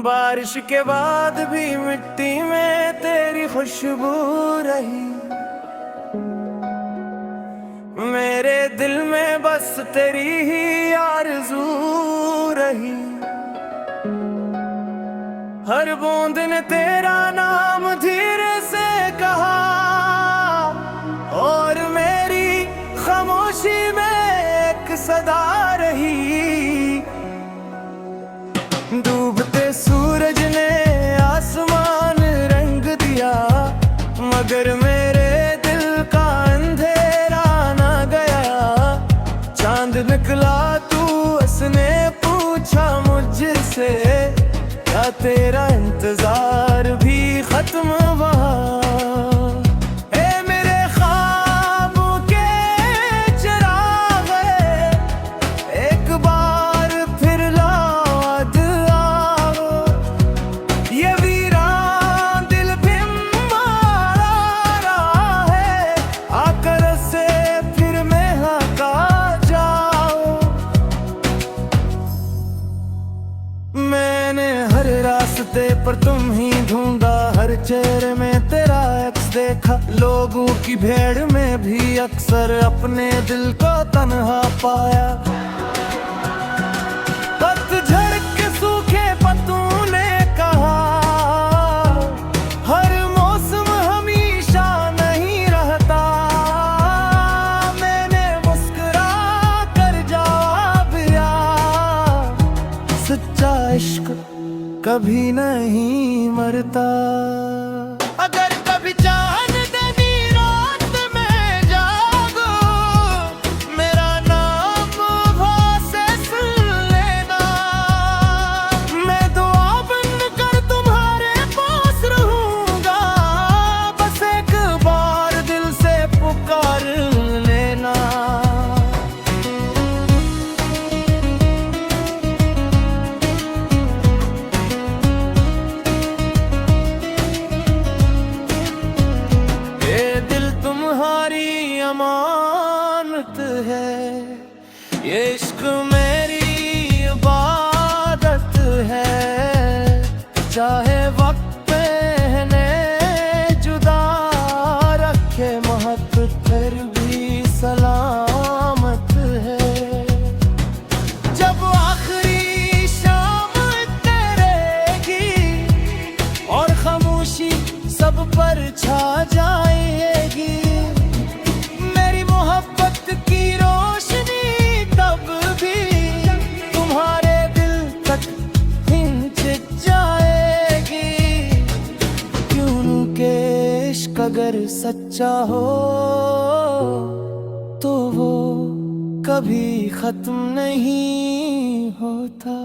बारिश के बाद भी मिट्टी में तेरी खुशबू रही। मेरे दिल में बस तेरी ही आरज़ू रही। हर बूंद ने तेरा नाम धीरे से कहा और मेरी खामोशी में एक सदा रही। डूबते सूरज ने आसमान रंग दिया, मगर मेरे दिल का अंधेरा न गया। चांद निकला तू उसने पूछा मुझसे, क्या तेरा इंतजार भी खत्म हुआ? मैंने हर रास्ते पर तुम ही ढूंढा, हर चेहरे में तेरा अक्स देखा। लोगों की भीड़ में भी अक्सर अपने दिल को तन्हा पाया। पतझड़ के सूखे पत्तों ने कहा, हर मौसम हमेशा नहीं रहता। मैंने मुस्कुरा कर जवाब दिया, सच्चा इश्क कभी नहीं मरता। अगर कभी चांदनी रात में जागो, मेरा नाम वहाँ से सुन लेना। मैं दुआ बनकर तुम्हारे पास रहूंगा, बस एक बार दिल से पुकार लेना। तुम्हारी अमानत है, ये इश्क मेरी इबादत है। चाहे वक्त पहने जुदा रखे महक, फिर भी सलामत है। जब आखिरी शाम तेरेगी और खामोशी सब पर छा जाएगी, मेरी मोहब्बत की रोशनी तब भी तुम्हारे दिल तक खिंच जाएगी। क्योंकि इश्क अगर सच्चा हो तो वो कभी खत्म नहीं होता।